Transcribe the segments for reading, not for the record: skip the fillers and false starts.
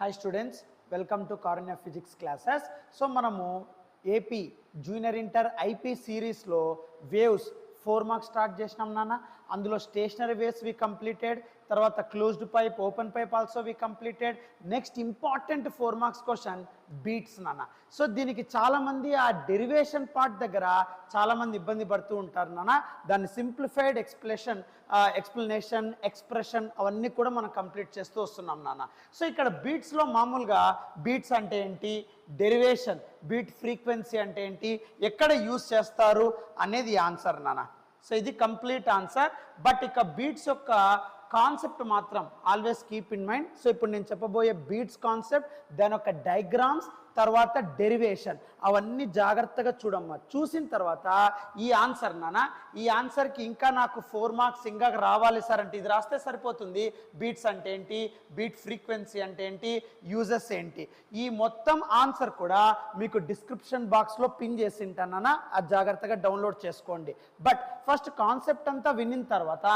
Hi students, welcome to Karunya Physics classes. So మనము AP junior inter IP సిరీస్లో waves 4 marks start చేసినాం నాన్న. అందులో స్టేషనరీ వేవ్స్ వి కంప్లీటెడ్, తర్వాత closed pipe, open pipe also we completed. Next important 4 marks question beats నాన్న. So దీనికి చాలామంది ఆ డెరివేషన్ పార్ట్ దగ్గర చాలామంది ఇబ్బంది పడుతూ ఉంటారు నాన్న. దాన్ని సింప్లిఫైడ్ ఎక్స్ప్లెనేషన్ ఎక్స్ప్రెషన్ అవన్నీ కూడా మనం కంప్లీట్ చేస్తూ వస్తున్నాం నాన్న. సో ఇక్కడ బీట్స్లో మామూలుగా బీట్స్ అంటే ఏంటి, డెరివేషన్, బీట్ ఫ్రీక్వెన్సీ అంటే ఏంటి, ఎక్కడ యూజ్ చేస్తారు అనేది ఆన్సర్ నాన్న. సో ఇది కంప్లీట్ ఆన్సర్. బట్ ఇక బీట్స్ యొక్క కాన్సెప్ట్ మాత్రం always keep in mind. So ఇప్పుడు నేను చెప్పబోయే బీట్స్ కాన్సెప్ట్, దాని యొక్క డయాగ్రామ్స్, తర్వాత డెరివేషన్ అవన్నీ జాగ్రత్తగా చూడమ్మా. చూసిన తర్వాత ఈ ఆన్సర్ నాన్న, ఈ ఆన్సర్కి ఇంకా నాకు 4 మార్క్స్ ఇంకా రావాలి సార్ అంటే ఇది రాస్తే సరిపోతుంది. బీట్స్ అంటే ఏంటి, బీట్ ఫ్రీక్వెన్సీ అంటే ఏంటి, యూజెస్ ఏంటి, ఈ మొత్తం ఆన్సర్ కూడా మీకు డిస్క్రిప్షన్ బాక్స్లో పిన్ చేసి ఉంటానన్నా, అది జాగ్రత్తగా డౌన్లోడ్ చేసుకోండి. బట్ ఫస్ట్ కాన్సెప్ట్ అంతా వినిన తర్వాత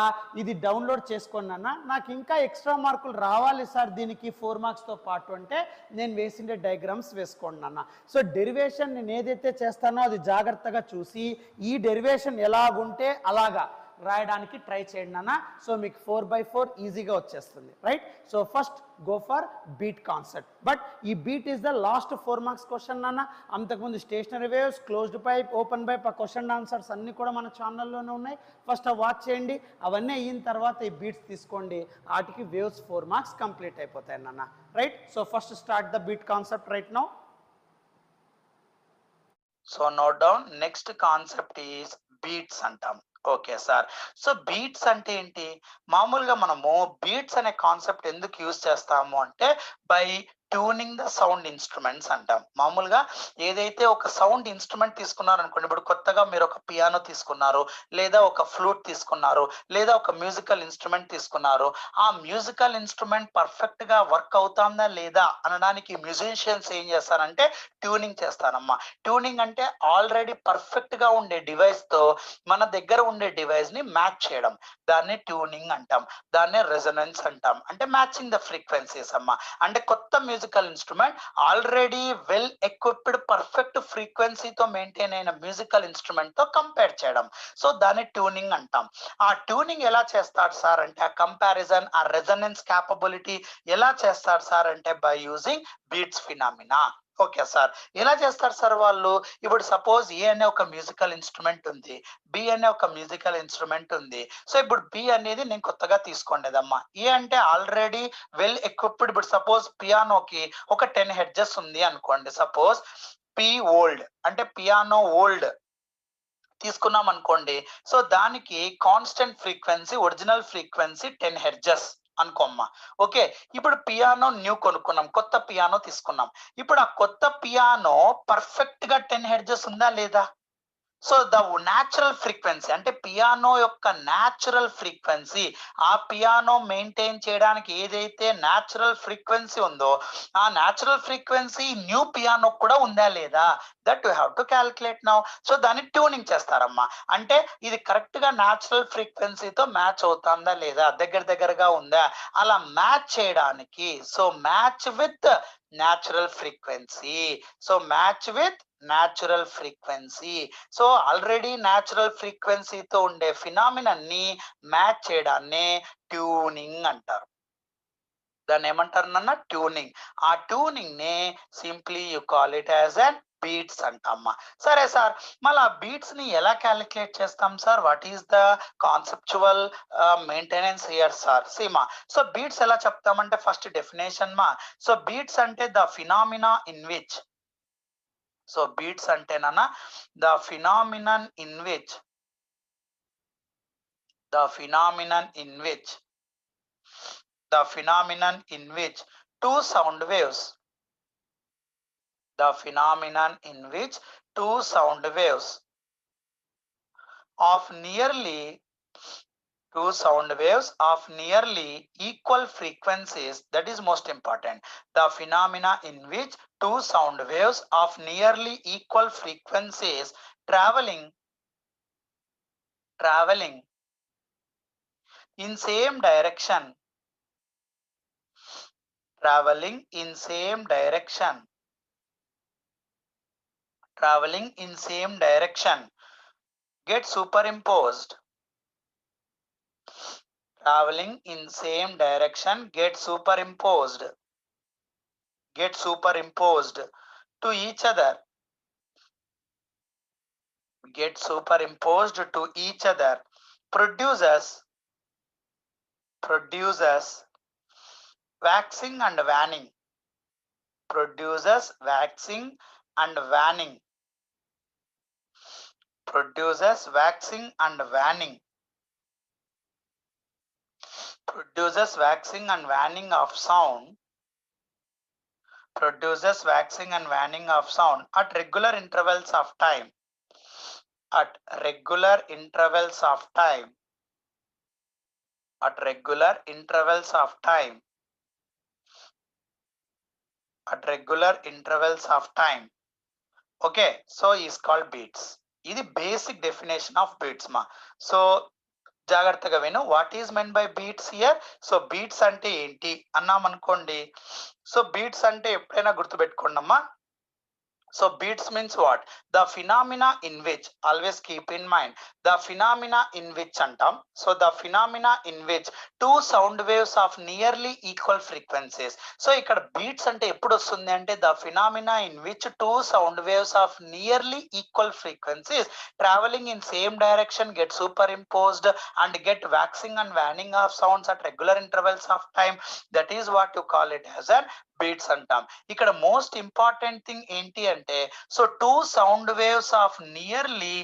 ఇది డౌన్లోడ్ చేసుకున్నానా, నాకు ఇంకా ఎక్స్ట్రా మార్కులు రావాలి సార్ దీనికి 4 మార్క్స్తో పాటు అంటే నేను వేసిండే డయాగ్రామ్స్ వేసుకోండి అన్న. సో డెరివేషన్ నేను ఏదైతే చేస్తానో అది జాగ్రత్తగా చూసి ఈ డెరివేషన్ ఎలాగుంటే అలాగా రాయడానికి ట్రై చేయండి అన్న. సో మీకు 4/4 ఈజీగా వచ్చేస్తుంది, right. So first go for beat concept. But ఈ beat is the last 4 marks question అన్న. అంతకుముందు stationary waves, closed pipe, open pipe ఆ క్వశ్చన్ ఆన్సర్స్ అన్నీ కూడా మన ఛానల్లోనే ఉన్నాయి. ఫస్ట్ వాచ్ చేయండి. అవన్నీ అయిన తర్వాత ఈ బీట్స్ తీసుకోండి, వాటికి వేవ్స్ 4 మార్క్స్ కంప్లీట్ అయిపోతాయి అన్న, right. So first start the beat concept right now. So note down, next concept is beats అంటాం. Okay sir. సో బీట్స్ అంటే ఏంటి? మామూలుగా మనము బీట్స్ అనే కాన్సెప్ట్ ఎందుకు యూజ్ చేస్తాము అంటే by tuning the sound instruments అంటాం. మామూలుగా ఏదైతే ఒక సౌండ్ ఇన్స్ట్రుమెంట్ తీసుకున్నారు అనుకోండి, ఇప్పుడు కొత్తగా మీరు ఒక పియానో తీసుకున్నారు, లేదా ఒక ఫ్లూట్ తీసుకున్నారు, లేదా ఒక మ్యూజికల్ ఇన్స్ట్రుమెంట్ తీసుకున్నారు. ఆ మ్యూజికల్ ఇన్స్ట్రుమెంట్ పర్ఫెక్ట్ గా వర్క్ అవుతుందా లేదా అనడానికి మ్యూజిషియన్స్ ఏం చేస్తారంటే ట్యూనింగ్ చేస్తారమ్మా. ట్యూనింగ్ అంటే ఆల్రెడీ పర్ఫెక్ట్ గా ఉండే డివైస్ తో మన దగ్గర ఉండే డివైస్ ని మ్యాచ్ చేయడం, దాన్ని ట్యూనింగ్ అంటాం. దాన్నే రెజొనెన్స్ అంటాం, అంటే మ్యాచింగ్ ద ఫ్రీక్వెన్సీస్ అమ్మా. అంటే కొత్త musical instrument already well equipped perfect ఫ్రీక్వెన్సీతో మెయింటైన్ అయిన మ్యూజికల్ ఇన్స్ట్రుమెంట్ తో కంపేర్ చేయడం. సో దాన్ని ట్యూనింగ్ అంటాం. ఆ ట్యూనింగ్ ఎలా చేస్తారు సార్ అంటే, ఆ కంపారిజన్, ఆ రెజొనెన్స్ క్యాపబిలిటీ ఎలా చేస్తారు సార్ అంటే by using beats phenomena. Okay sir. ఎలా చేస్తారు సార్ వాళ్ళు? ఇప్పుడు సపోజ్ ఏ అనే ఒక మ్యూజికల్ ఇన్స్ట్రుమెంట్ ఉంది, బి అనే ఒక మ్యూజికల్ ఇన్స్ట్రుమెంట్ ఉంది. సో ఇప్పుడు బి అనేది నేను కొత్తగా తీసుకోండేదమ్మా. ఏ అంటే ఆల్రెడీ వెల్ ఎక్విప్డ్. ఇప్పుడు సపోజ్ పియానోకి ఒక 10 హెర్ట్జెస్ ఉంది అనుకోండి. సపోజ్ పి ఓల్డ్ అంటే పియానో ఓల్డ్ తీసుకున్నాం అనుకోండి. సో దానికి constant frequency, original frequency 10 hertz అనుకోమ్మా. ఓకే. ఇప్పుడు పియానో న్యూ కొనుక్కున్నాం, కొత్త పియానో తీసుకున్నాం. ఇప్పుడు ఆ కొత్త పియానో పర్ఫెక్ట్ గా 10 హెర్ట్జెస్ ఉందా లేదా? సో ద న్యాచురల్ ఫ్రీక్వెన్సీ అంటే పియానో యొక్క న్యాచురల్ ఫ్రీక్వెన్సీ, ఆ పియానో మెయింటైన్ చేయడానికి ఏదైతే న్యాచురల్ ఫ్రీక్వెన్సీ ఉందో ఆ న్యాచురల్ ఫ్రీక్వెన్సీ న్యూ పియానో కూడా ఉందా లేదా, that you have to calculate now. So దాన్ని ట్యూనింగ్ చేస్తారమ్మా. అంటే ఇది కరెక్ట్ గా న్యాచురల్ ఫ్రీక్వెన్సీతో మ్యాచ్ అవుతుందా లేదా, దగ్గరగా ఉందా, అలా మ్యాచ్ చేయడానికి. So match with natural frequency. So match with natural frequency. So already natural ఫ్రీక్వెన్సీతో ఉండే ఫినామినన్ ని మ్యాచ్ చేయడాన్ని ట్యూనింగ్ అంటారు. దాన్ని ఏమంటారు నాన్న? ట్యూనింగ్. ఆ ట్యూనింగ్ ని simply you call it as an beats అంటామ్మా. సరే సార్, మళ్ళీ బీట్స్ ని ఎలా క్యాలిక్యులేట్ చేస్తాం sir? What is the conceptual maintenance here sir? Seema. So beats ఎలా చెప్తామంటే ఫస్ట్ డెఫినేషన్ మా. సో బీట్స్ అంటే the phenomena in which. So beats అంటే నాన్న the phenomenon in which the phenomenon in which two sound waves the phenomenon in which two sound waves of nearly equal frequencies, that is most important. The phenomena in which two sound waves of nearly equal frequencies traveling in same direction traveling in same direction, traveling in same direction, get superimposed, traveling in same direction, get superimposed to each other, get superimposed to each other, produces waxing and waning, produces waxing and waning, produces waxing and waning, produces waxing and waning of sound, produces waxing and waning of sound at regular intervals of time, at regular intervals of time, at regular intervals of time, at regular intervals of time. Okay, so is called beats. ఇది basic definition of beats మా. So జాగ్రత్తగా విను, what is meant by beats here. So beats అంటే ఏంటి అన్నాం అనుకోండి. So beats అంటే ఎప్పుడైనా గుర్తుపెట్టుకోండి అమ్మా. So beats means what? The phenomena in which, always keep in mind, the phenomena in which antam. So the phenomena in which two sound waves of nearly equal frequencies. So ikkada beats ante eppudu ostundi ante the phenomena in which two sound waves of nearly equal frequencies traveling in same direction get superimposed and get waxing and waning of sounds at regular intervals of time. That is what you call it as an beats అంటాం. ఇక్కడ most important thing ఏంటి అంటే, so two sound waves of nearly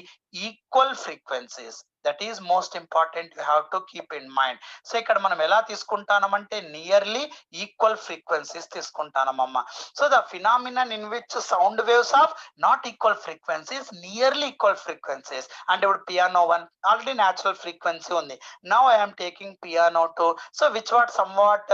equal frequencies, that is most important, you have to keep in mind. So ఇక్కడ మనం ఎలా తీసుకుంటామంటే nearly equal frequencies తీసుకుంటానమ్మా. So the phenomenon in which sound waves of not equal frequencies nearly equal frequencies. అంటే ఇప్పుడు piano 1 already natural frequency ఉంది, now I'm taking piano 2, so which what somewhat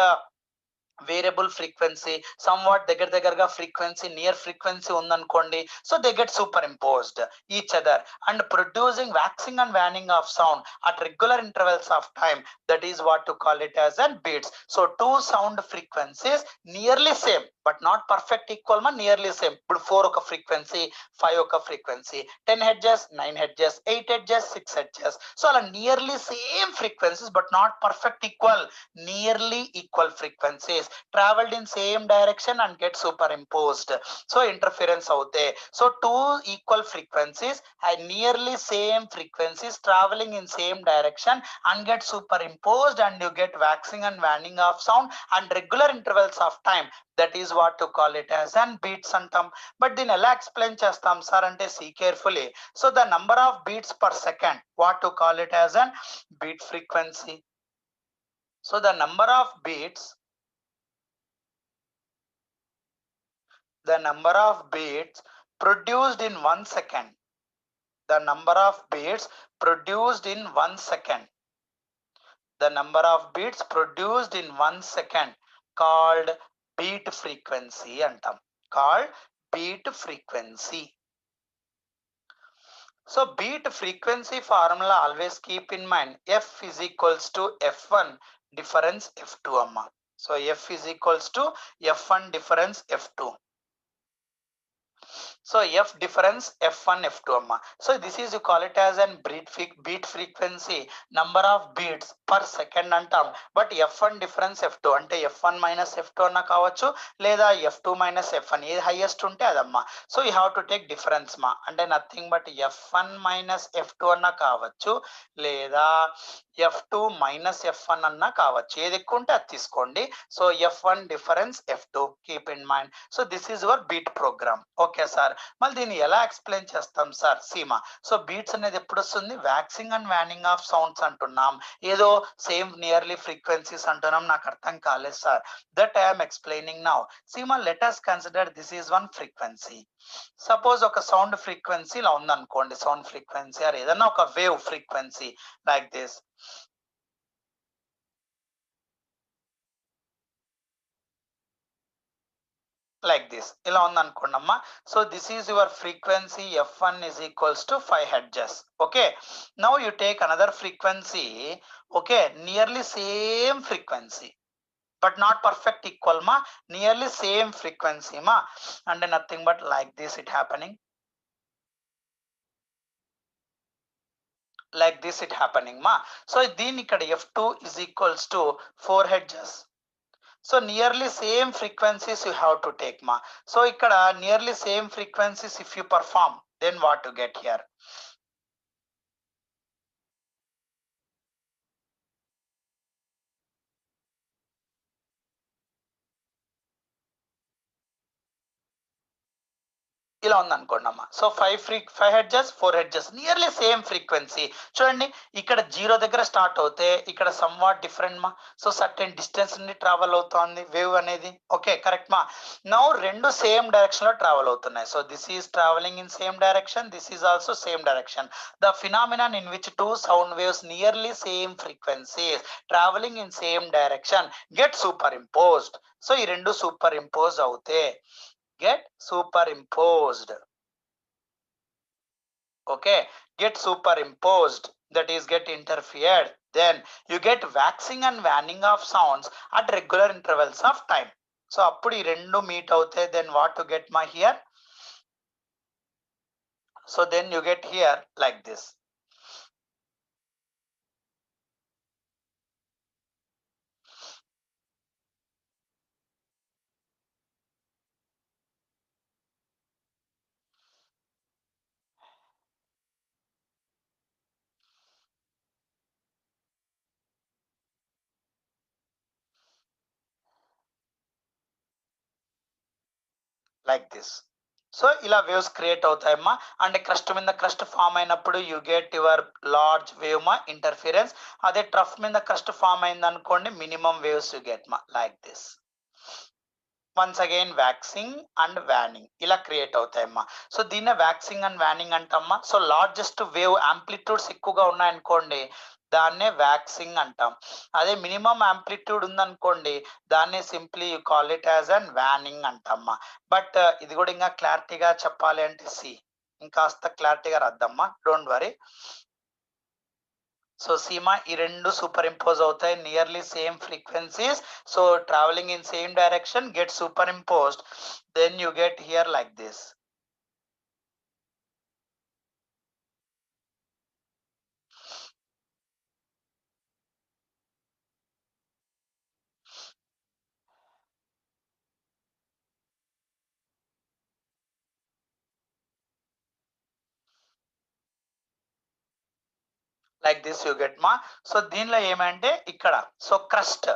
variable frequency, somewhat దగ్గరగా frequency near frequency ఉందనుకోండి. So they get superimposed each other and producing waxing and waning of sound at regular intervals of time. That is what to call it as and beats. So two sound frequencies nearly same but not perfect equal మా, nearly same. ఇప్పుడు 4 ఒక frequency, 5 ఒక frequency, 10 hertz, 9 hertz, 8 hertz, 6 hertz. So అలా nearly same frequencies but not perfect equal, nearly equal frequencies traveled in same direction and get superimposed. So interference out there. So two equal frequencies have nearly same frequencies traveling in same direction and get superimposed and you get waxing and waning of sound and regular intervals of time. That is what to call it as an beats antam. But then ela explain chestam sir ante see carefully. So the number of beats per second, what to call it as an beat frequency. So the number of beats, the number of beats produced in 1 second, the number of beats produced in 1 second, the number of beats produced in 1 second called beat frequency antam, called beat frequency. So beat frequency formula always keep in mind, f is equals to f1 difference f2 amma. So f is equals to f1 difference f2. So f difference f1 f2 amma. So this is you call it as an beat frequency, number of beats per second antam. But f1 difference f2 ante f1 minus f2 anna kavachu leda f2 minus f1 ఏ highest ఉంటే అదమ్మా. So you have to take difference మా, అంటే nothing but f1 minus f2 అన్న కావచ్చు లేదా f2 minus f1 అన్న కావచ్చు, ఏది ఎక్కువ ఉంటే అది తీసుకోండి. So f1 difference f2 keep in mind. So this is your beat program. Okay sir, మళ్ళీ దీన్ని ఎలా ఎక్స్ప్లెయిన్ చేస్తాం సార్ సీమా. సో బీట్స్ అనేది ఎప్పుడు వస్తుంది, waxing and waning of sounds అంటున్నాం, ఏదో సేమ్ నియర్లీ ఫ్రీక్వెన్సీస్ అంటున్నాం, నాకు అర్థం కాలేదు sir. That I'm explaining now. Seema let us consider this is one frequency. Suppose ఒక సౌండ్ ఫ్రీక్వెన్సీ ఇలా ఉందనుకోండి, సౌండ్ ఫ్రీక్వెన్సీ ఆర్ ఏదన్నా ఒక wave frequency like this. like this ఇలా ఉందనుకోండి అమ్మా. So this is your frequency f1 is equals to 5 hertz. Okay, now you take another frequency, okay, nearly same frequency, but not perfect equal ma, nearly same frequency ma, and nothing but like this it happening, like this it happening ma. So దీని ఇక్కడ f2 is equals to 4 hertz. So nearly same frequencies you have to take ma. So ikkada nearly same frequencies if you perform, then what to get here? ఇలా ఉంది అనుకోండి అమ్మా. So 5 hedges 4 hedges nearly same frequency. చూడండి ఇక్కడ 0 దగ్గర start అవుతే ఇక్కడ some what different మా. సో సర్టెన్ డిస్టెన్స్ నుండి ట్రావెల్ అవుతోంది వేవ్ అనేది. ఓకే కరెక్ట్ మా. నౌ రెండు సేమ్ డైరెక్షన్ లో ట్రావెల్ అవుతున్నాయి. So this is travelling in same direction, this is also same direction. The phenomenon in which two sound waves nearly same frequencies travelling in same direction get super imposed. So ఈ రెండు super impose అవుతే get superimposed. Okay, get superimposed, that is get interfered, then you get waxing and waning of sounds at regular intervals of time. So appudu ee rendu meet avute, then what to get ma here? So then you get here like this. Like this. So ఇలా waves create అవుతాయమ్మా. అంటే crest మీద crest form అయినప్పుడు you get your large wave మా interference. అదే trough మీద crest form అయింది అనుకోండి మినిమం వేవ్స్ యూ గెట్ మా like this. Once again waxing and waning ఇలా క్రియేట్ అవుతాయమ్మా. సో దీన్నే వ్యాక్సింగ్ అండ్ వ్యానింగ్ అంటమ్మా. సో లార్జెస్ట్ వేవ్ యాంప్లిట్యూడ్స్ ఎక్కువగా ఉన్నాయనుకోండి దాన్నే వ్యాక్సింగ్ అంటాం. అదే మినిమం యాంప్లిట్యూడ్ ఉందనుకోండి దాన్నే simply you call it as and waning అంటమ్మా. బట్ ఇది కూడా ఇంకా క్లారిటీగా చెప్పాలి అంటే ఇంకాస్త క్లారిటీగా రాద్దమ్మా, డోంట్ వరీ. సో సీమా ఈ రెండు సూపర్ ఇంపోజ్ అవుతాయి nearly same frequencies. So travelling in same direction get superimposed, then you get here like this. Like this you get మా. సో దీనిలో ఏమంటే ఇక్కడ సో క్రస్ట్,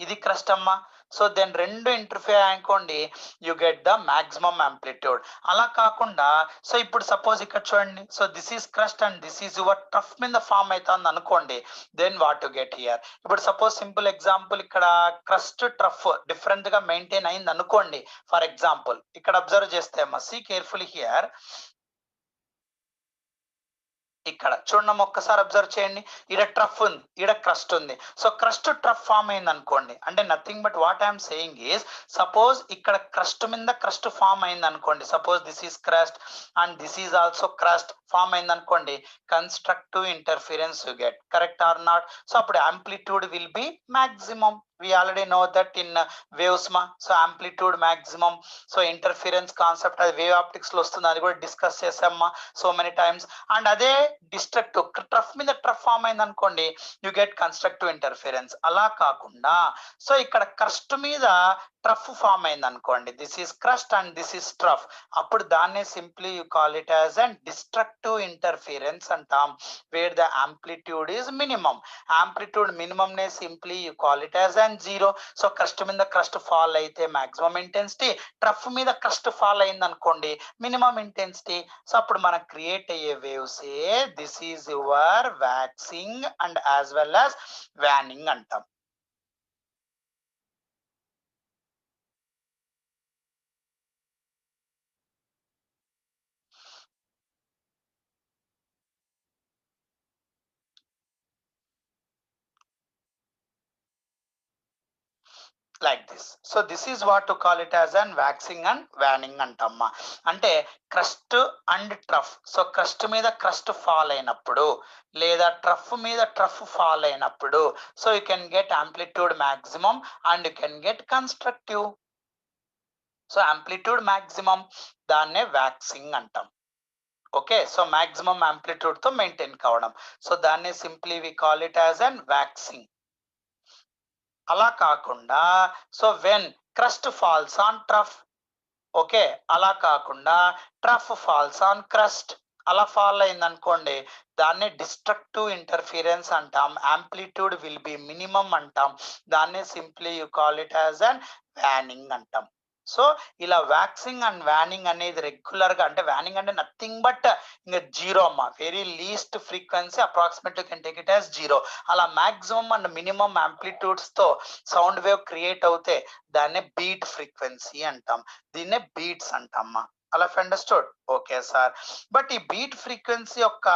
ఇది క్రస్ట్ అమ్మా. సో దెన్ రెండు ఇంటర్ఫియర్ అనుకోండి you get the maximum amplitude. అలా కాకుండా సో ఇప్పుడు సపోజ్ ఇక్కడ చూడండి, so this is crest and this is your trough మీద ఫామ్ అవుతుంది అనుకోండి, then what to get here. ఇప్పుడు సపోజ్ సింపుల్ ఎగ్జాంపుల్ ఇక్కడ క్రస్ట్ ట్రఫ్ డిఫరెంట్ గా మెయింటైన్ అయింది అనుకోండి. ఫర్ ఎగ్జాంపుల్ ఇక్కడ అబ్జర్వ్ చేస్తే అమ్మా, సీ కేర్ఫుల్ హియర్. ఇక్కడ చూడండి ఒక్కసారి అబ్జర్వ్ చేయండి, ఈడ ట్రఫ్ ఉంది, ఈడ క్రస్ట్ ఉంది. సో క్రస్ట్ ట్రఫ్ ఫామ్ అయింది అనుకోండి, అంటే nothing but what I'm saying is suppose ఇక్కడ క్రస్ట్ మీద క్రస్ట్ ఫామ్ అయింది అనుకోండి. Suppose this is crest and this is also crest form అయింది అనుకోండి, constructive interference you get, correct or not? So అప్పుడు amplitude will be maximum. We already know that in waves ma. So amplitude maximum, so interference concept అది wave optics లో వస్తుంది, అది కూడా discuss చేసామ్మా so many times. And అదే destructive trough మీద trough form అయింది అనుకోండి యు గెట్ కన్స్ట్రక్టివ్ ఇంటర్ఫిరెన్స్. అలా కాకుండా సో ఇక్కడ క్రస్ట్ మీద ట్రఫ్ ఫామ్ అయింది అనుకోండి, this is crest and this is trough, అప్పుడు దాన్నే simply you call it as and destructive interference అంటాం, where the amplitude is minimum. Amplitude minimum నే simply you call it as and zero. So crest మీద crest fall అయితే maximum intensity, trough మీద crest fall అయింది అనుకోండి minimum intensity. So అప్పుడు మనకు create అయ్యే waves this is your waxing and as well as waning అంటాం. like this. So this is what to call it as an waxing and waning అంటమ్మా. అంటే crest and trough. So crest మీద crest fall అయినప్పుడు లేదా trough మీద trough fall అయినప్పుడు so you can get amplitude maximum and you can get constructive. So amplitude maximum దాన్నే waxing అంటాం. Okay, so maximum amplitude తో మెయింటైన్ కావడం, సో దాన్ని simply we call it as an waxing. అలా కాకుండా so when crest falls on trough, okay, అలా కాకుండా trough falls on crest, అలా ఫాల్ అయింది అనుకోండి దాన్ని డిస్ట్రక్టివ్ ఇంటర్ఫిరెన్స్ అంటాం. ఆంప్లిట్యూడ్ విల్ బి మినిమం అంటాం. దాన్ని simply you call it as an waning అంటాం. సో ఇలా వ్యాక్సింగ్ అండ్ వ్యానింగ్ అనేది రెగ్యులర్ గా, అంటే వ్యానింగ్ అంటే నథింగ్ బట్ ఇంకా జీరో అమ్మా, very least frequency approximately can take it as zero. అలా మాక్సిమం అండ్ మినిమం ఆంప్లిట్యూడ్స్ తో సౌండ్ వేవ్ క్రియేట్ అవుతే దాన్నే బీట్ ఫ్రీక్వెన్సీ అంటాం. దీన్నే బీట్స్ అంటామ్మా. అలా అండర్స్టూడ్? ఓకే సార్, బట్ ఈ బీట్ ఫ్రీక్వెన్సీ యొక్క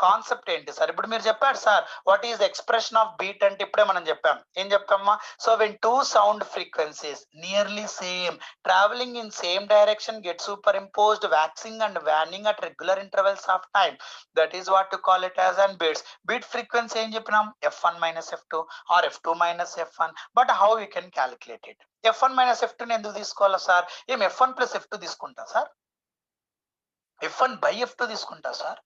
కాన్సెప్ట్ ఏంటి సార్? ఇప్పుడు మీరు చెప్పారు sir what is expression of beat అంటే ఇప్పుడే మనం చెప్పాం. ఏం చెప్పామా? So when two sound frequencies nearly same traveling in same direction get superimposed, waxing and waning at regular intervals of time, that is what to call it as an beats. Beat frequency em cheppinam f1 minus f2 or f2 minus f1, but how we can calculate it? f1 minus f2 ni enduku teesukovala sir? Em f1 plus f2 తీసుకుంటా sir? f1 by f2 తీసుకుంటా sir?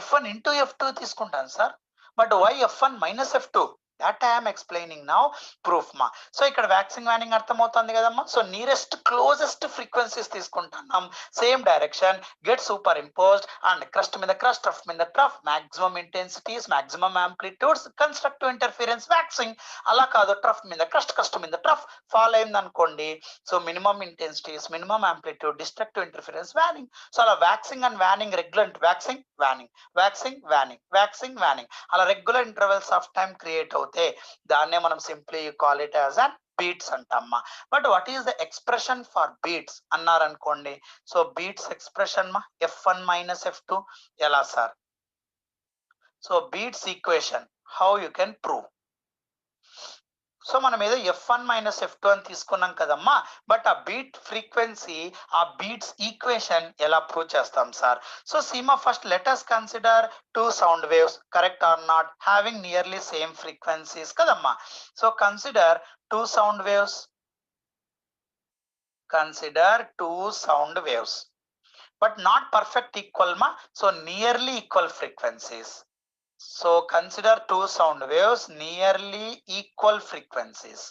f1 into f2 తీసుకుంటాను sir? But why f1 minus f2? that I am explaining now. Proof ma. So ikkada waxing waning అర్థమవుతుంది కదమ్మా. So nearest closest frequencies తీసుకుంటున్నాం, same direction, get superimposed and crest మీద crest, trough మీద trough, maximum intensities, maximum amplitudes, constructive interference, waxing. అలా కాదు, trough మీద crest, crest మీద trough fall అయింది అనుకోండి, so minimum intensities, minimum amplitude, destructive interference, waning. So అలా waxing and waning regular, waxing waning, waxing waning, waxing waning, అలా regular intervals of time create అవుతే దాన్నే మనం simply call it as an beats అంటామ్మా. But what is the expression for beats అన్నారనుకోండి, so beats expression మా f1 minus f2 ఎలా sir? So beats equation how you can prove? So మనం ఏదో f1 minus f2 అని తీసుకున్నాం కదమ్మా, but ఆ బీట్ ఫ్రీక్వెన్సీ, ఆ బీట్స్ ఈక్వేషన్ ఎలా ప్రూవ్ చేస్తాం sir? So Seema first let us consider two sound waves, correct or not, having nearly same frequencies కదమ్మా. So consider two sound waves, consider two sound waves but not perfect equal మా, so nearly equal frequencies. So consider two sound waves nearly equal frequencies.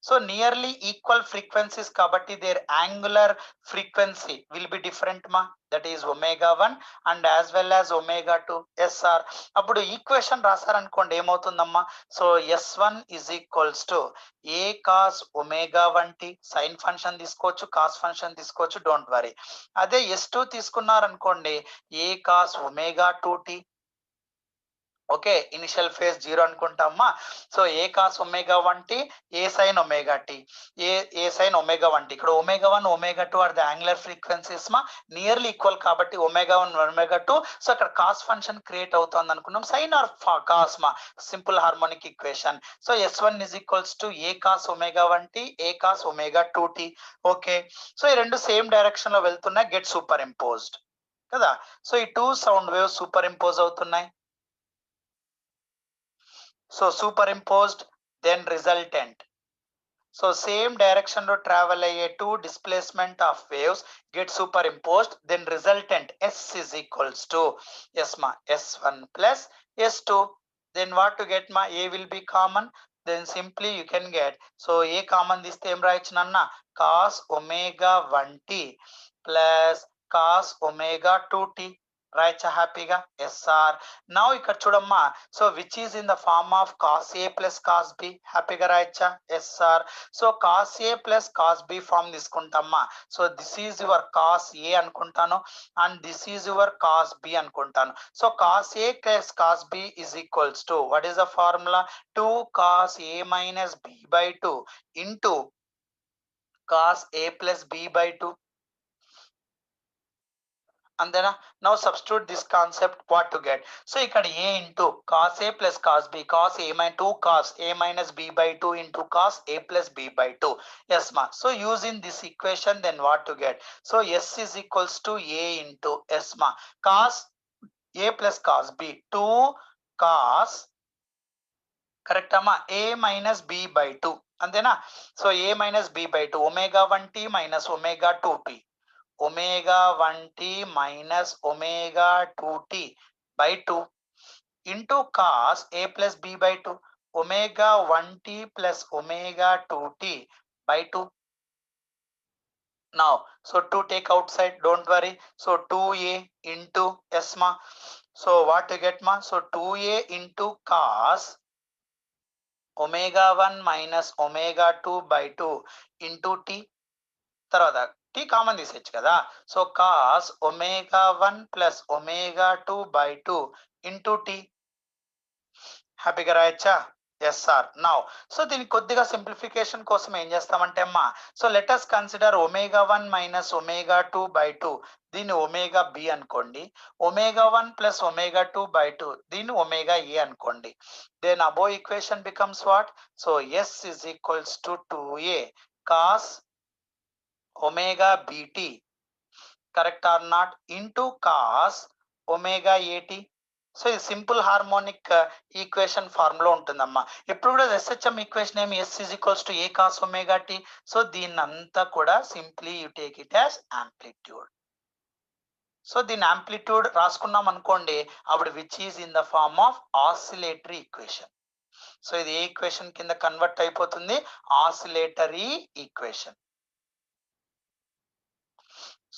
So nearly equal frequencies kabatti their angular frequency will be different ma, that is omega 1 and as well as omega 2. Yes sir, appudu equation rasar anukondi em avutundamma, so s1 is equals to a cos omega 1t, sin function తీసుకోవచ్చు, cos function తీసుకోవచ్చు, don't worry. అదే s2 తీసుకున్నారు అనుకోండి, a cos omega 2t. Okay, initial phase 0 అనుకుంటామా. So A cos omega 1t, A sine omega T, A sine omega 1t. ఇక్కడ omega 1 omega 2 are the angular frequencies మా, nearly equal కాబట్టి omega 1 omega 2. So అక్కడ cos function create అవుతుంది అనుకున్నాం, sine or cos మా, simple harmonic equation. So s1 is equals to A cos omega 1t, A cos omega 2t. Okay, so ఈ రెండు same direction లో వెళ్తున్నాయి, get super imposed కదా. So ఈ two sound waves super impose అవుతున్నాయి. So superimposed, then resultant. So same direction to travel a two displacement of waves get superimposed, then resultant s is equals to s ma s1 plus s2. Then what to get ma, a will be common, then simply you can get, so a common this time right nanna, cos omega 1t plus cos omega 2t. Right హ్యాపీగా? Yes sir. Now ఇక్కడ చూడమ్మా, so which is in the form of cos A plus cos B, హ్యాపీగా రాయచ్చా? Yes sir. So cos A plus cos B form తీసుకుంటామ్మా. So this is your cos A అనుకుంటాను and this is your cos B అనుకుంటాను. So cos A plus cos B is equals to what is the formula, 2 cos a minus b by 2 into cos a plus b by 2. అంతేనా? Now substitute this concept what to get. So ఇక్కడ a into cos a plus cos b cos a minus 2 cos a minus b by 2 into cos a plus b by 2. Yes మా. So using this equation then what to get. So s is equals to a into yes మా cos a plus cos b 2 cos correct అమ్మా a minus b by 2 అంతేనా? So a minus b by 2 omega 1t minus omega 2t omega 1t minus omega 2t by 2 into cos a plus b by 2 omega 1t plus omega 2t by 2. Now, so 2 take outside, don't worry. So 2a into s ma. So what to get ma? So 2a into cos omega 1 minus omega 2 by 2 into t. తర్వాత T common తీసేచ్చు కదా. So cos omega 1 plus omega 2 by 2 into T. హ్యాపీగా రాయచ్చా? Yes sir. Now so దీనికి కొద్దిగా simplification కోసం ఏం చేస్తామంటే అమ్మా, so let us consider omega 1 minus omega 2 by 2 దీన్ని ఒమేగా బి అనుకోండి. ఒమేగా 1 ప్లస్ ఒమేగా 2 బై 2 దీన్ని ఒమేగా ఏ అనుకోండి. Then above equation becomes what? So S is equals to 2a cos omega bt correct or not into cos omega at. So ఇది simple harmonic equation form లో ఉంటుందమ్మా. ఎప్పుడు కూడా SHM equation ఏమి s is equals to a cos omega t. So దీన్ని అంతా కూడా simply you take it as amplitude. So దీని యాంప్లిట్యూడ్ రాసుకున్నాం అనుకోండి, అప్పుడు which is in the form of oscillatory equation. So ఇది ఏ ఈక్వేషన్ కింద కన్వర్ట్ అయిపోతుంది? Oscillatory equation.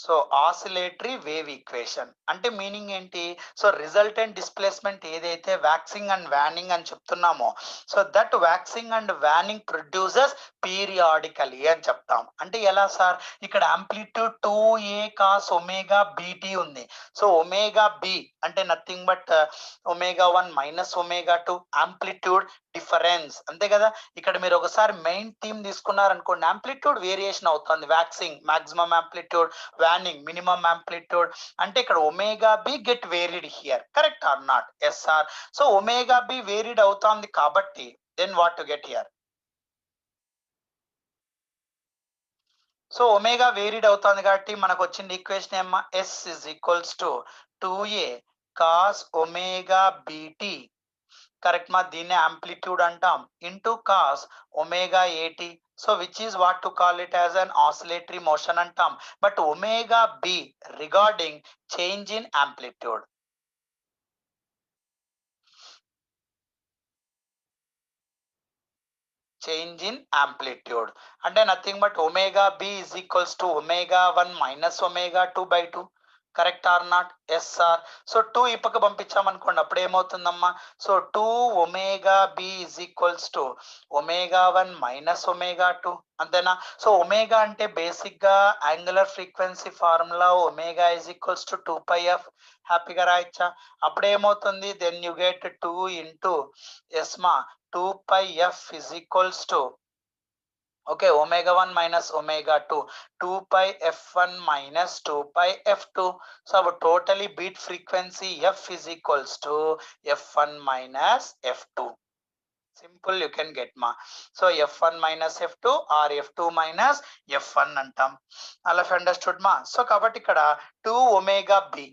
So oscillatory wave equation అంటే మీనింగ్ ఏంటి? సో రిజల్టెంట్ డిస్ప్లేస్మెంట్ ఏదైతే వ్యాక్సింగ్ అండ్ వ్యానింగ్ అని చెప్తున్నామో, so that waxing and waning produces periodically అని చెప్తాం. అంటే ఎలా సార్? ఇక్కడ amplitude 2a cos omega bt ఉంది. సో ఒమేగా b అంటే nothing but omega 1 minus omega 2 amplitude difference, అంతే కదా. ఇక్కడ మీరు ఒకసారి మెయిన్ థీమ్ తీసుకున్నారనుకోండి, యాంప్లిట్యూడ్ వేరియేషన్ అవుతుంది. Waxing maximum amplitude, waning minimum amplitude. అంటే ఇక్కడ omega B get varied here, correct or not? Yes sir. So omega B varied అవుతుంది కాబట్టి then what to get here? So omega varied అవుతుంది కాబట్టి మనకు వచ్చిన ఈక్వేషన్ ఏమా? S is equals to 2a cos omega B T correct మా. దీన్ని amplitude అంటాం into cos omega A T. So which is what to call it as an oscillatory motion అంటాం. But omega B regarding change in amplitude. Change in amplitude అంటే nothing but omega B is equals to omega 1 minus omega 2 by 2. Correct or not? Yes sir. So 2 ఈ పక్క పంపించామనుకోండి, అప్పుడు ఏమవుతుందమ్మా? So 2 omega B is equals to omega 1 minus omega 2, అంతేనా? So omega అంటే basic గా angular frequency formula omega is equals to 2πf. హ్యాపీగా రాయచ్చా? అప్పుడు ఏమవుతుంది? దెన్ యు గెట్ 2 ఇంటూ ఎస్మా 2πf is equals to okay omega 1 minus omega 2 2pi f1 minus 2pi f2. So our totally beat frequency f is equals to f1 minus f2. Simple, you can get ma. So f1 minus f2 or f2 minus f1 antam. All of understood ma? So kabatti ikkada 2 omega b.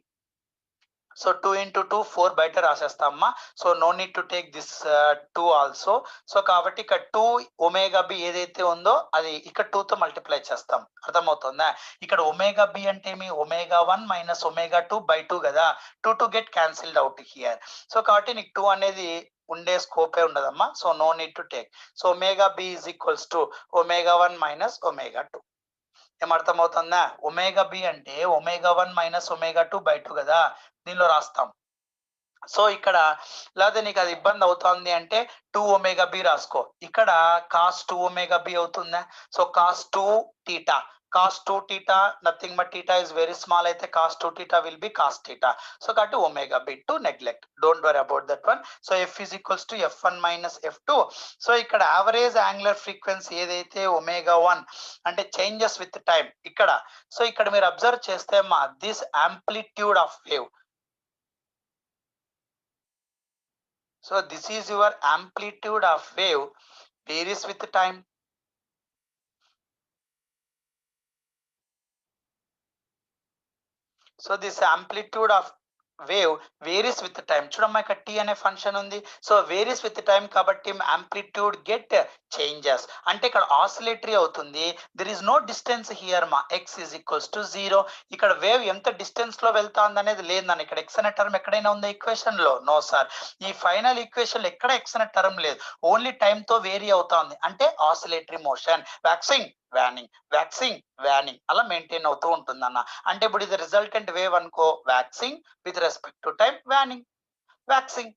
So 2 into 2 4 బయట రాసేస్తామా. So no need to take this 2 also. So కాబట్టి ఇక్కడ 2 omega B ఏదైతే ఉందో అది ఇక్కడ 2 తో multiply చేస్తాం. అర్థమవుతుందా? ఇక్కడ ఒమేగా బి అంటే ఏమి? ఒమేగా 1 మైనస్ ఒమేగా 2 బై 2 కదా. 2 to get cancelled out here. So కాబట్టి నీకు 2 అనేది ఉండే స్కోపే ఉండదమ్మా. So no need to take. So omega B is equals to omega 1 minus omega 2. ఏమర్థమవుతుందా? ఒమేగా బి అంటే ఒమేగా 1 మైనస్ ఒమేగా 2 బై 2 కదా, దీనిలో రాస్తాం. సో ఇక్కడ లేదా నీకు అది ఇబ్బంది అవుతుంది అంటే 2 ఒమేగా బి రాసుకో. ఇక్కడ కాస్ 2 ఒమేగా బి అవుతుందా? So cos 2 theta cos 2 theta, nothing but theta is very small అయితే cos 2 theta will be cos theta. So కాబట్టి omega b to neglect. Don't worry about that one. So f is equals to f1 minus f2. So ఇక్కడ average angular frequency ఏదైతే omega 1 అంటే changes with time ఇక్కడ. So ఇక్కడ మీరు observe చేస్తే మా this amplitude of wave. So this is your amplitude of wave varies with time. So this amplitude of wave varies with the time. చూడమ్మా ఇక్కడ t అనే ఫంక్షన్ ఉంది. సో వేరీస్ విత్ టైం కాబట్టి amplitude get changes అంటే ఇక్కడ oscillatory అవుతుంది. there is no distance here మా x is equals to 0. ఇక్కడ వేవ్ ఎంత డిస్టెన్స్ లో వెళ్తాంది అనేది లేదన్న. ఇక్కడ x అనే టర్మ్ ఎక్కడైనా ఉందా ఈక్వేషన్ లో? No sir. ఈ ఫైనల్ ఈక్వేషన్ లో ఎక్కడ x అనే టర్మ్ లేదు. ఓన్లీ టైం తో వేరీ అవుతుంది అంటే oscillatory motion. Waxing waning waxing waning అలా మెయింటైన్ అవుతూ ఉంటుందన్న. అంటే ఇప్పుడు ఇది రిజల్టెంట్ వేవ్ అనుకో, waxing with respect to time waning waxing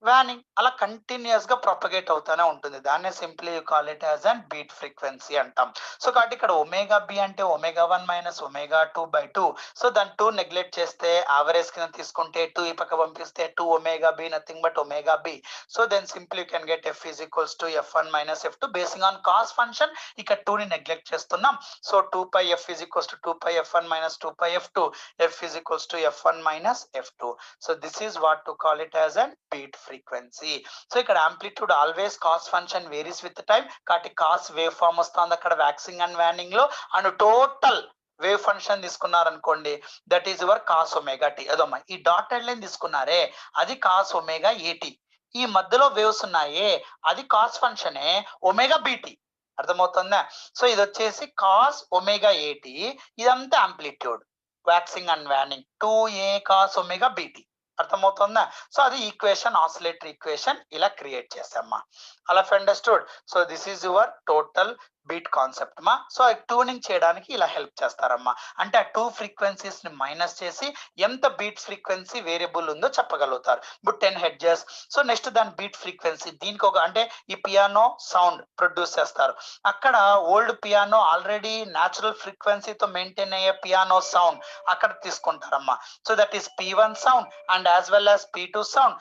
waning అలా కంటిన్యూస్ గా ప్రొపగేట్ అవుతానే ఉంటుంది. దాన్నే simply you call it as and beat frequency అంటాం. సో కాబట్టి ఇక్కడ ఒమేగా బి అంటే ఒమేగా 1 మైనస్ ఒమేగా 2/2. సో దాని 2 నెగ్లెక్ట్ చేస్తే యావరేజ్ కింద తీసుకుంటే 2 ఈ పక్క పంపిస్తే 2 omega B nothing but omega B. So then simply you can get F is equals to f1 minus f2 basing on cos function. ఇక్కడ 2 ని నెగ్లెక్ట్ చేస్తున్నాం. So 2π f is equals to 2π f1 minus 2π f2. f is equals to f1 minus f2. So this is what to call it as and beat frequency. So ఇక్కడ amplitude always cos function varies with time కాబట్టి cos wave form వస్తుంది అక్కడ waxing and waning లో. And total wave function తీసుకున్నారనుకోండి that is your cos omega T. అదమ్మా ఈ dotted line తీసుకున్నారే అది cos omega ఏటీ. ఈ మధ్యలో వేవ్స్ ఉన్నాయే అది కాస్ ఫంక్షనే ఒమేగా బీటీ. అర్థమవుతుందా? సో ఇది వచ్చేసి కాస్ ఒమేగా ఏటీ. ఇదంతా amplitude waxing and waning 2a cos omega B T. అర్థమవుతుందా? సో అది ఈక్వేషన్ ఆసిలేటరీ ఈక్వేషన్ ఇలా క్రియేట్ చేసామ్మా. అలా understood. So this is your total beat concept మా. సో ట్యూనింగ్ చేయడానికి ఇలా హెల్ప్ చేస్తారమ్మా. అంటే ఆ 2 ఫ్రీక్వెన్సీస్ ని మైనస్ చేసి ఎంత బీట్ ఫ్రీక్వెన్సీ వేరియబుల్ ఉందో చెప్పగలుగుతారు. ఇప్పుడు 10 హెడ్జెస్. సో నెక్స్ట్ దాని బీట్ ఫ్రీక్వెన్సీ దీనికి ఒక అంటే ఈ పియానో సౌండ్ ప్రొడ్యూస్ చేస్తారు. అక్కడ ఓల్డ్ పియానో ఆల్రెడీ న్యాచురల్ ఫ్రీక్వెన్సీతో మెయింటైన్ అయ్యే పియానో సౌండ్ అక్కడ తీసుకుంటారమ్మా. So that is P1 sound and as well as P2 sound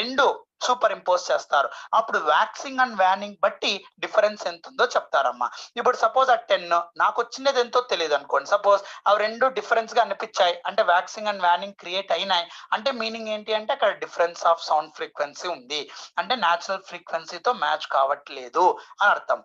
రెండు సూపర్ ఇంపోజ్ చేస్తారు. అప్పుడు వ్యాక్సింగ్ అండ్ వ్యానింగ్ బట్టి డిఫరెన్స్ ఎంత ఉందో చెప్తారమ్మా. ఇప్పుడు సపోజ్ ఆ 10 నాకు వచ్చినది ఎంతో తెలియదు అనుకోండి. సపోజ్ అవి రెండు డిఫరెన్స్ గా అనిపించాయి అంటే వ్యాక్సింగ్ అండ్ వ్యానింగ్ క్రియేట్ అయినాయి అంటే మీనింగ్ ఏంటి అంటే అక్కడ డిఫరెన్స్ ఆఫ్ సౌండ్ ఫ్రీక్వెన్సీ ఉంది అంటే న్యాచురల్ ఫ్రీక్వెన్సీతో మ్యాచ్ కావట్లేదు అని అర్థం.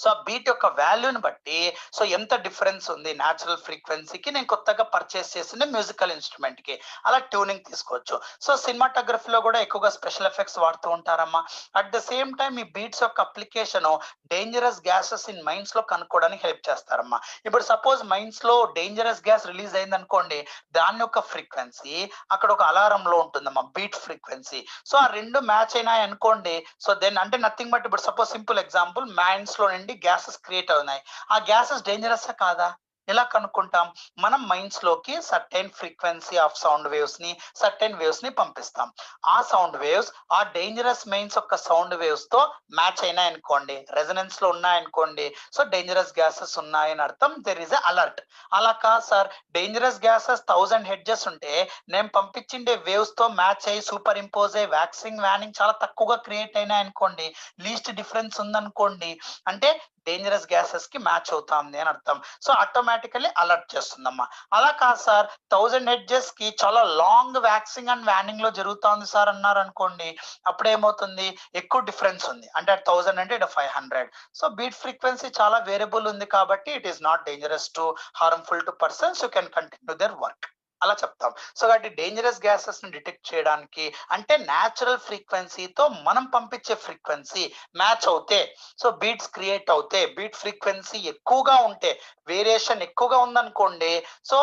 సో బీట్ యొక్క వాల్యూని బట్టి సో ఎంత డిఫరెన్స్ ఉంది న్యాచురల్ ఫ్రీక్వెన్సీకి నేను కొత్తగా పర్చేస్ చేసిన మ్యూజికల్ ఇన్స్ట్రుమెంట్ కి అలా ట్యూనింగ్ తీసుకోవచ్చు. సో సినిమాటోగ్రఫీలో కూడా ఎక్కువగా స్పెషల్ ఎఫెక్ట్స్ వాడుతూ ఉంటారమ్మా. అట్ ద సేమ్ టైం ఈ బీట్స్ యొక్క application dangerous gases in mines లో కనుక్కోవడానికి హెల్ప్ చేస్తారమ్మా. ఇప్పుడు సపోజ్ మైన్స్ లో డేంజరస్ గ్యాస్ రిలీజ్ అయింది అనుకోండి దాని యొక్క ఫ్రీక్వెన్సీ అక్కడ ఒక అలారం లో ఉంటుందమ్మా బీట్ ఫ్రీక్వెన్సీ. సో ఆ రెండు మ్యాచ్ అయినాయి అనుకోండి సో దెన్ అంటే నథింగ్ బట్ ఇప్పుడు సపోజ్ సింపుల్ ఎగ్జాంపుల్ మైన్స్ లో గ్యాసెస్ క్రియేట్ అవుతున్నాయి. ఆ గ్యాసెస్ డేంజరస్ కాదా? ఎలా కనుక్కుంటాం? మనం మైన్స్ లోకి certain frequency of sound waves ని సర్టెన్ వేవ్స్ ని పంపిస్తాం. ఆ సౌండ్ వేవ్స్ ఆ డేంజరస్ మైన్స్ యొక్క సౌండ్ వేవ్స్ తో మ్యాచ్ అయినాయి అనుకోండి రెజనెన్స్ లో ఉన్నాయనుకోండి సో డేంజరస్ గ్యాసెస్ ఉన్నాయని అర్థం. There is a alert. అలా కాదు సార్ డేంజరస్ గ్యాసెస్ 1000 హెడ్జెస్ ఉంటే నేను పంపించిండే వేవ్స్ తో మ్యాచ్ అయ్యి సూపర్ ఇంపోజ్ అయ్యి వ్యాక్సింగ్ వ్యానింగ్ చాలా తక్కువగా క్రియేట్ అయినాయి అనుకోండి లీస్ట్ డిఫరెన్స్ ఉందనుకోండి అంటే డేంజరస్ గ్యాసెస్ కి మ్యాచ్ అవుతుంది అని అర్థం. సో ఆటోమేటికల్లీ అలర్ట్ చేస్తుందమ్మా. అలా కాదు సార్ 1000 హెడ్జెస్ కి చాలా లాంగ్ వ్యాక్సింగ్ అండ్ వ్యానింగ్ లో జరుగుతుంది సార్ అన్నారు అనుకోండి అప్పుడు ఏమవుతుంది ఎక్కువ డిఫరెన్స్ ఉంది అంటే 1000 అంటే 500. సో బీట్ ఫ్రీక్వెన్సీ చాలా వేరియబుల్ ఉంది కాబట్టి it is not dangerous to harmful to persons you can continue their work అలా చెప్తాం. సో కాబట్టి డేంజరస్ గ్యాసెస్ ని డిటెక్ట్ చేయడానికి అంటే న్యాచురల్ ఫ్రీక్వెన్సీతో మనం పంపించే ఫ్రీక్వెన్సీ మ్యాచ్ అవుతే సో బీట్స్ క్రియేట్ అవుతే బీట్ ఫ్రీక్వెన్సీ ఎక్కువగా ఉంటే వేరియేషన్ ఎక్కువగా ఉందనుకోండి so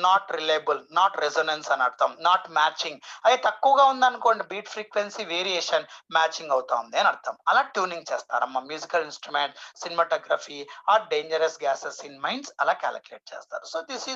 not reliable not resonance అని అర్థం నాట్ మ్యాచింగ్. అది తక్కువగా ఉందనుకోండి బీట్ ఫ్రీక్వెన్సీ వేరియేషన్ మ్యాచింగ్ అవుతుంది అని అర్థం. అలా ట్యూనింగ్ చేస్తారమ్మా musical instrument cinematography or dangerous gases in mines అలా క్యాలిక్యులేట్ చేస్తారు. So this is